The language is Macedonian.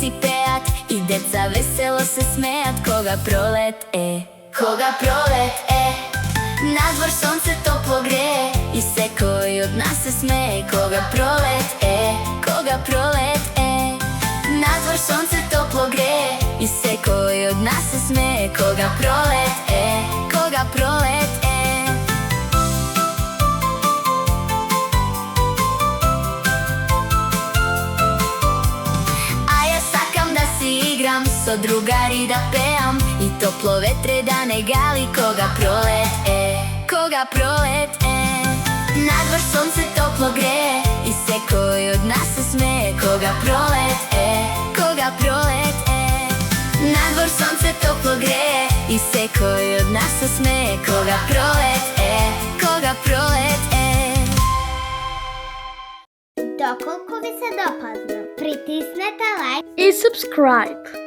птици пеат и деца весело се смеат кога пролет е. Кога пролет е, надвор сонце топло грее и секој од нас се смее кога пролет е. Кога пролет е, надвор сонце топло грее и секој од нас се смее кога пролет е. Кога пролет е. Играм со другари да пеам и топло ветре да не гали кога пролет е. Кога пролет е, надвор сонце топло грее и секој од нас се смее кога пролет е. Кога пролет е, надвор сонце топло грее и секој од нас се смее кога пролет е. Кога пролет е. Доколку ви се допадна, притиснете лайк и subscribe.